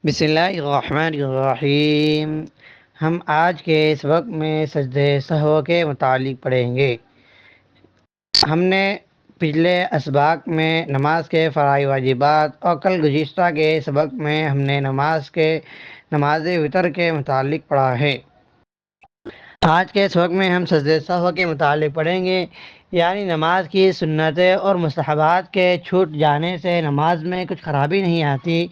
بسم اللہ الرحمن الرحیم۔ ہم آج کے اس وقت میں سجدہ سہو کے متعلق پڑھیں گے۔ ہم نے پچھلے اسباق میں نماز کے فرائض واجبات اور کل گزشتہ کے سبق میں ہم نے نماز وتر کے متعلق پڑھا ہے۔ آج کے اس وقت میں ہم سجدہ سہو کے متعلق پڑھیں گے، یعنی نماز کی سنتیں اور مستحبات کے چھوٹ جانے سے نماز میں کچھ خرابی نہیں آتی،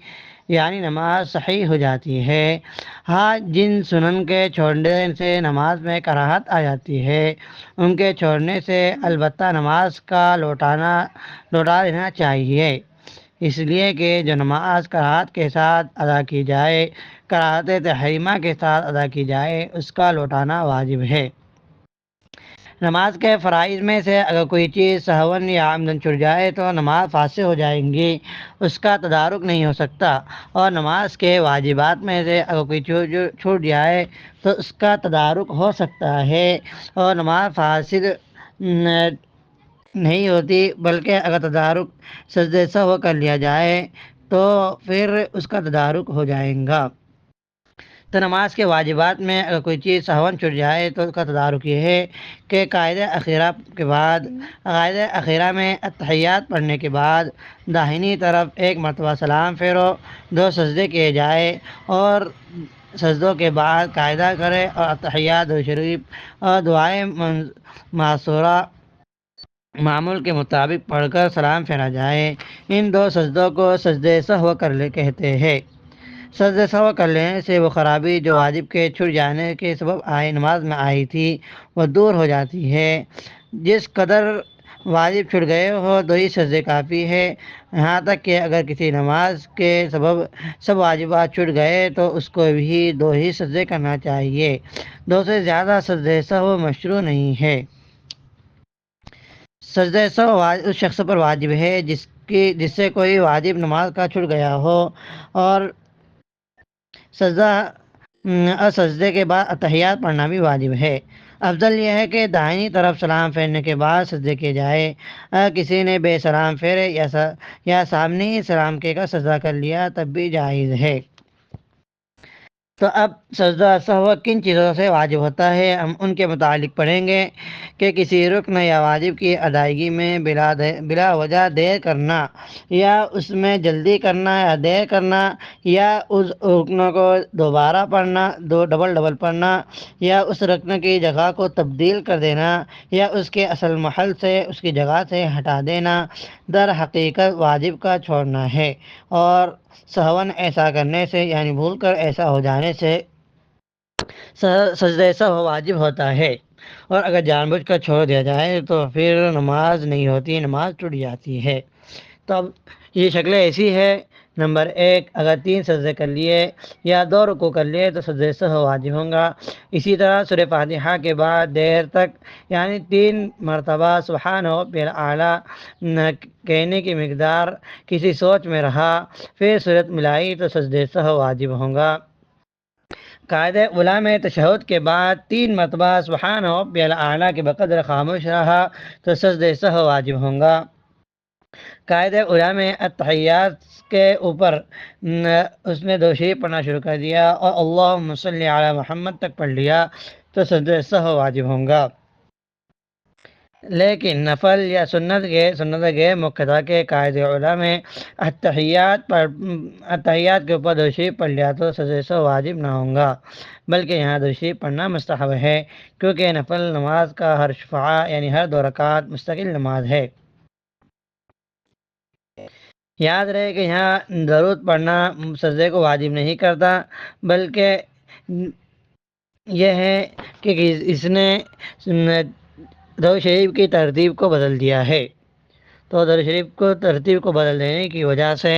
یعنی نماز صحیح ہو جاتی ہے۔ ہاں، جن سنن کے چھوڑنے سے نماز میں کراہت آ جاتی ہے، ان کے چھوڑنے سے البتہ نماز کا لوٹا دینا چاہیے، اس لیے کہ جو نماز کراہت کے ساتھ ادا کی جائے، کراہت تحریمہ کے ساتھ ادا کی جائے، اس کا لوٹانا واجب ہے۔ نماز کے فرائض میں سے اگر کوئی چیز سہون یا عمدن چھوٹ جائے تو نماز فاسد ہو جائیں گی، اس کا تدارک نہیں ہو سکتا، اور نماز کے واجبات میں سے اگر کوئی چھوٹ جائے تو اس کا تدارک ہو سکتا ہے اور نماز فاسد نہیں ہوتی، بلکہ اگر تدارک سجدہ سہو کر لیا جائے تو پھر اس کا تدارک ہو جائے گا۔ تو نماز کے واجبات میں اگر کوئی چیز سہون چھٹ جائے تو اس کا تدارک یہ ہے کہ قاعدہ اخیرہ میں اتحیات پڑھنے کے بعد داہنی طرف ایک مرتبہ سلام پھیرو، 2 سجدے کیے جائے اور سجدوں کے بعد قاعدہ کرے اور اتحیات شریف اور دعائیں معصورہ معمول کے مطابق پڑھ کر سلام پھیرا جائے۔ ان 2 سجدوں کو سجدہ سہو کہتے ہیں۔ سجدہ سہو کر لینے سے وہ خرابی جو واجب کے چھٹ جانے کے سبب نماز میں آئی تھی وہ دور ہو جاتی ہے۔ جس قدر واجب چھٹ گئے ہو 2 ہی سجدے کافی ہے، یہاں تک کہ اگر کسی نماز کے سبب سب واجبات چھٹ گئے تو اس کو بھی 2 ہی سجدے کرنا چاہیے، 2 سے زیادہ سجدہ سہو مشروع نہیں ہے۔ سجدہ سہو اس شخص پر واجب ہے جس سے کوئی واجب نماز کا چھٹ گیا ہو اور سجدے کے بعد اتحیات پڑھنا بھی واجب ہے۔ افضل یہ ہے کہ دائنی طرف سلام پھیرنے کے بعد سجدے کیے جائے۔ اگر کسی نے بے سلام پھیرے یا سامنے ہی سلام کے کا سجدہ کر لیا تب بھی جائز ہے۔ تو اب سجدہ سہو کن چیزوں سے واجب ہوتا ہے، ہم ان کے متعلق پڑھیں گے کہ کسی رکن یا واجب کی ادائیگی میں بلا وجہ دیر کرنا، یا اس میں جلدی کرنا یا دیر کرنا، یا اس رکن کو دوبارہ پڑھنا، ڈبل پڑھنا، یا اس رکن کی جگہ کو تبدیل کر دینا، یا اس کے اصل محل سے اس کی جگہ سے ہٹا دینا، در حقیقت واجب کا چھوڑنا ہے، اور سہون ایسا کرنے سے یعنی بھول کر ایسا ہو جانے سے سجدہ سہو واجب ہوتا ہے، اور اگر جان بوجھ کر چھوڑ دیا جائے تو پھر نماز نہیں ہوتی، نماز ٹوٹ جاتی ہے۔ تو اب یہ شکلیں ایسی ہے: نمبر 1، اگر 3 سجدے کر لیے یا 2 رکوع کر لیے تو سجدہ سہو واجب ہوگا۔ اسی طرح سورہ فاتحہ کے بعد دیر تک یعنی 3 مرتبہ سبحان ربی الاعلیٰ کہنے کی مقدار کسی سوچ میں رہا، پھر صورت ملائی تو سجدہ سہو واجب ہوگا۔ قاعدہ اولیٰ میں تشہد کے بعد 3 مرتبہ سبحان ربی الاعلیٰ کے بقدر خاموش رہا تو سجدہ سہو واجب ہوگا۔ قاعدہ اولیٰ میں اتحیات کے اوپر اس نے دوشری پڑھنا شروع کر دیا اور اللہم صلی علی محمد تک پڑھ لیا تو سجدہ سہو واجب ہوگا۔ لیکن نفل یا سنت غیر مقتضیٰ کے قاعدہ اولیٰ میں اتحیات کے اوپر دوشری پڑھ لیا تو سجدہ سہو واجب نہ ہوگا، بلکہ یہاں دوشری پڑھنا مستحب ہے، کیونکہ نفل نماز کا ہر شفعہ یعنی ہر 2 رکعت مستقل نماز ہے۔ یاد رہے کہ یہاں درود پڑھنا سجدے کو واجب نہیں کرتا، بلکہ یہ ہے کہ اس نے درود شریف کی ترتیب کو بدل دیا ہے۔ تو درود شریف کو ترتیب کو بدل دینے کی وجہ سے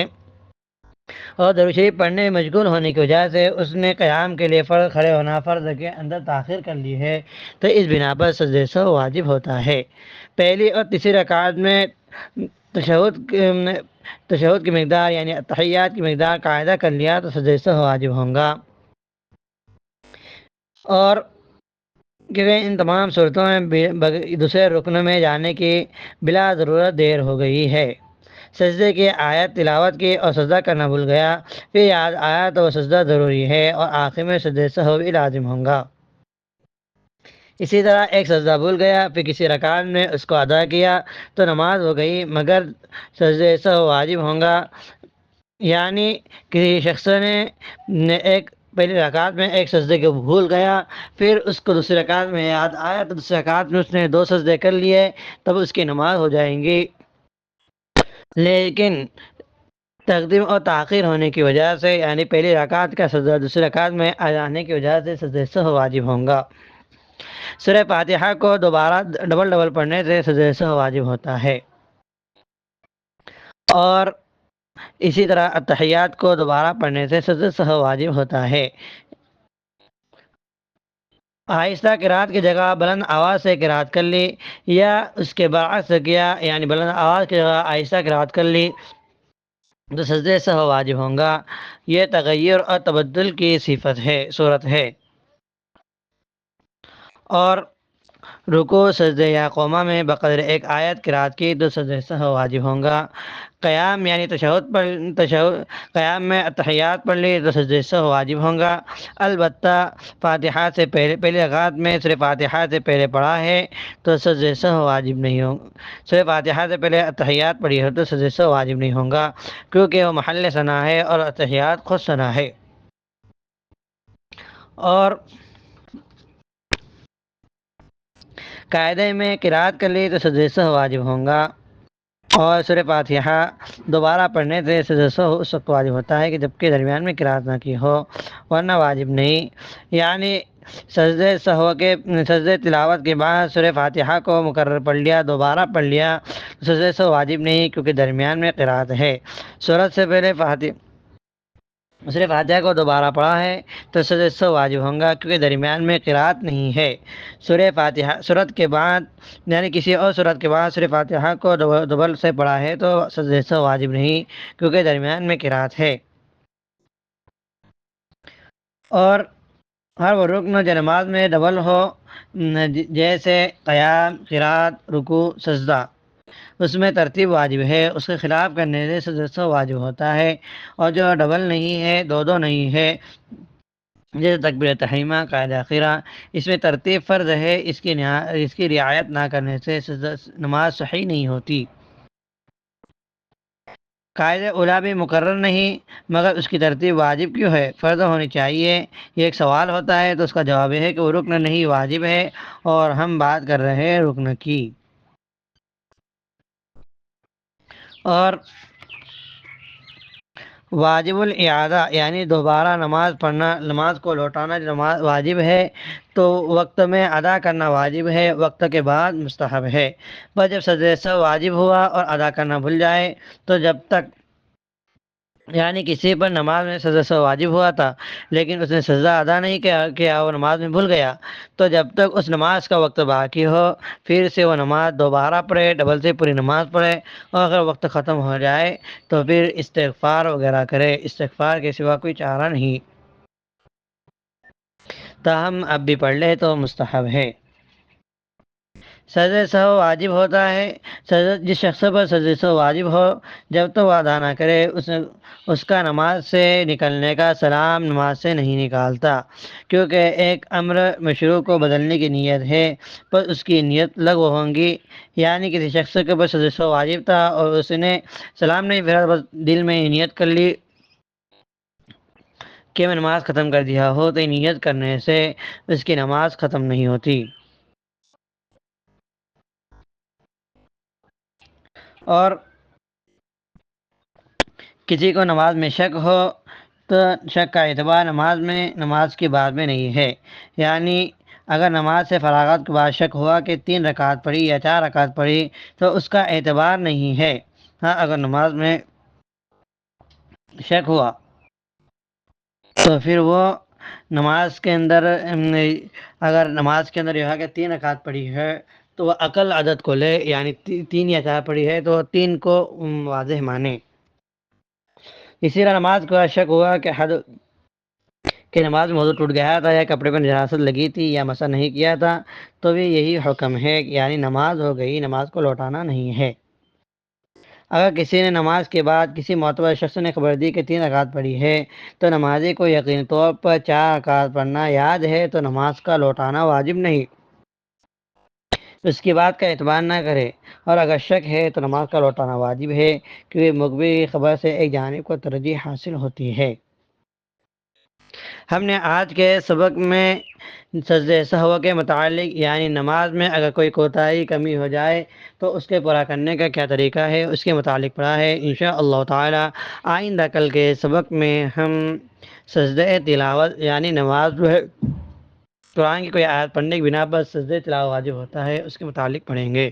اور درود شریف پڑھنے میں مشغول ہونے کی وجہ سے اس نے قیام کے لیے کھڑے ہونا فرض کے اندر تاخیر کر لی ہے، تو اس بنا پر سجدہ سہو واجب ہوتا ہے۔ پہلی اور تیسری رکعت میں تشہد کی مقدار یعنی اتحیات کی مقدار قاعدہ کر لیا تو سجدہ سہو واجب ہوگا، اور کیونکہ ان تمام صورتوں میں دوسرے رکن میں جانے کی بلا ضرورت دیر ہو گئی ہے۔ سجدے کی آیت تلاوت کی اور سجدہ کرنا بھول گیا، پھر یاد آیا تو وہ سجدہ ضروری ہے اور آخر میں سجدے سہو بھی لازم ہوگا۔ اسی طرح ایک سجدہ بھول گیا، پھر کسی رکعت میں اس کو ادا کیا تو نماز ہو گئی، مگر سجدے سہو واجب ہوگا۔ یعنی کسی شخص نے ایک پہلی رکعت میں ایک سجدے کو بھول گیا، پھر اس کو دوسری رکعت میں یاد آیا تو دوسری رکعت میں اس نے 2 سجدے کر لیے، تب اس کی نماز ہو جائیں گی۔ لیکن تقدیم اور تاخیر ہونے کی وجہ سے، یعنی پہلی رکعت کا سجدہ دوسری رکعت میں آ جانے کی وجہ سے سجدہ سہو واجب ہوگا۔ سورہ فاتحہ کو دوبارہ ڈبل پڑھنے سے سجدہ سہو واجب ہوتا ہے، اور اسی طرح اتحیات کو دوبارہ پڑھنے سے سجدہ سہو واجب ہوتا ہے۔ آہستہ قرات کی جگہ بلند آواز سے قرات کر لی یا اس کے برعکس کیا، یعنی بلند آواز کی جگہ آہستہ قرات کر لی تو سجدے سہو واجب ہوگا۔ یہ تغیر اور تبدل کی صورت ہے۔ اور رکوع، سجدے یا قومہ میں بقدر ایک آیت قرات کی تو سجدہ سہو واجب ہوگا۔ قیام یعنی قیام میں اتحیات پڑھ لی تو سجدہ سہو واجب ہوگا۔ البتہ فاتحہ سے پہلی رکعت میں سورہ فاتحہ سے پہلے پڑھا ہے تو سجدہ سہو واجب نہیں ہوگا۔ سورہ فاتحہ سے پہلے اتحیات پڑھی ہے تو سجدہ سہو واجب نہیں ہوگا، کیونکہ وہ محل ثنا ہے اور اتحیات خود ثنا ہے۔ اور قاعدے میں قرات کر لی تو سجدہ سہو واجب ہوگا، اور سورہ فاتحہ دوبارہ پڑھنے سے سجدہ سہو اس وقت واجب ہوتا ہے کہ جبکہ درمیان میں قرات نہ کی ہو، ورنہ واجب نہیں۔ یعنی سجدے تلاوت کے بعد سورہ فاتحہ کو مکرر پڑھ لیا، دوبارہ پڑھ لیا تو سجدہ سہو واجب نہیں، کیونکہ درمیان میں قرات ہے۔ سورت سے پہلے سورہ فاتحہ کو دوبارہ پڑھا ہے تو سجدہ سہو واجب ہوگا، کیونکہ درمیان میں قرات نہیں ہے۔ سورت کے بعد، یعنی کسی اور سورت کے بعد سورہ فاتحہ کو دوبل سے پڑھا ہے تو سجدہ سہو واجب نہیں، کیونکہ درمیان میں قرات ہے۔ اور ہر وہ رکن جو نماز میں ڈبل ہو، جیسے قیام، قرات، رکوع، سجدہ، اس میں ترتیب واجب ہے، اس کے خلاف کرنے سے سجدہ سہو واجب ہوتا ہے۔ اور جو ڈبل نہیں ہے، دو نہیں ہے، جیسے تکبیر تحریمہ، قاعدہ اخیرہ، اس میں ترتیب فرض ہے، اس کی رعایت نہ کرنے سے نماز صحیح نہیں ہوتی۔ قاعدہ اولیٰ بھی مقرر نہیں، مگر اس کی ترتیب واجب کیوں ہے، فرض ہونی چاہیے؟ یہ ایک سوال ہوتا ہے، تو اس کا جواب یہ ہے کہ وہ رکن نہیں، واجب ہے، اور ہم بات کر رہے ہیں رکن کی۔ اور واجب الاعادہ یعنی دوبارہ نماز پڑھنا، نماز کو لوٹانا جو نماز واجب ہے تو وقت میں ادا کرنا واجب ہے، وقت کے بعد مستحب ہے۔ پر جب سجدہ سہو واجب ہوا اور ادا کرنا بھول جائے تو جب تک، یعنی کسی پر نماز میں سجدہ سہو واجب ہوا تھا لیکن اس نے سجدہ ادا نہیں کیا، وہ نماز میں بھول گیا، تو جب تک اس نماز کا وقت باقی ہو پھر سے وہ نماز دوبارہ پڑھے، ڈبل سے پوری نماز پڑھے، اور اگر وقت ختم ہو جائے تو پھر استغفار وغیرہ کرے، استغفار کے سوا کوئی چارہ نہیں۔ تاہم اب بھی پڑھ لے تو مستحب ہے۔ سجدہ سہو واجب ہوتا ہے، جس شخص پر سجدہ سہو واجب ہو جب تو وہ ادا نہ کرے، اس کا نماز سے نکلنے کا سلام نماز سے نہیں نکالتا، کیونککہ ایک امر مشروع کو بدلنے کی نیت ہے، پر اس کی نیت لغو ہوگی۔ یعنی کسی شخص کے پر سجدہ سہو واجب تھا اور اس نے سلام نہیں پھیرا، بس دل میں نیت کر لی کہ میں نماز ختم کر دیا ہو، تو نیت کرنے سے اس کی نماز ختم نہیں ہوتی۔ اور کسی کو نماز میں شک ہو تو شک کا اعتبار نماز کے بعد میں نہیں ہے۔ یعنی اگر نماز سے فراغت کے بعد شک ہوا کہ 3 رکعت پڑھی یا 4 رکعت پڑھی تو اس کا اعتبار نہیں ہے۔ ہاں، اگر نماز میں شک ہوا تو پھر وہ نماز کے اندر یہ ہے کہ 3 رکعت پڑھی ہے تو وہ اقل عدد کو لے، یعنی 3 یا 4 پڑھی ہے تو 3 کو واضح مانے۔ اسی طرح نماز کا شک ہوا کہ نماز میں وضو ٹوٹ گیا تھا یا کپڑے پر نجاست لگی تھی یا مسح نہیں کیا تھا تو بھی یہی حکم ہے، یعنی نماز ہو گئی، نماز کو لوٹانا نہیں ہے۔ اگر کسی نے نماز کے بعد کسی معتبر شخص نے خبر دی کہ 3 رکعت پڑھی ہے تو نمازی کو یقینی طور پر 4 رکعت پڑھنا یاد ہے تو نماز کا لوٹانا واجب نہیں، اس کی بات کا اعتبار نہ کرے، اور اگر شک ہے تو نماز کا لوٹانا واجب ہے، کیونکہ مخبر کی خبر سے ایک جانب کو ترجیح حاصل ہوتی ہے۔ ہم نے آج کے سبق میں سجدہ سہو کے متعلق یعنی نماز میں اگر کوئی کوتاہی کمی ہو جائے تو اس کے پورا کرنے کا کیا طریقہ ہے اس کے متعلق پڑھا ہے۔ انشاءاللہ تعالی آئندہ کل کے سبق میں ہم سجدہ تلاوت یعنی نماز جو ہے قرآن کی کوئی آیت پڑھنے کی بنا پر سجدہ تلاوت واجب ہوتا ہے اس کے متعلق پڑھیں گے۔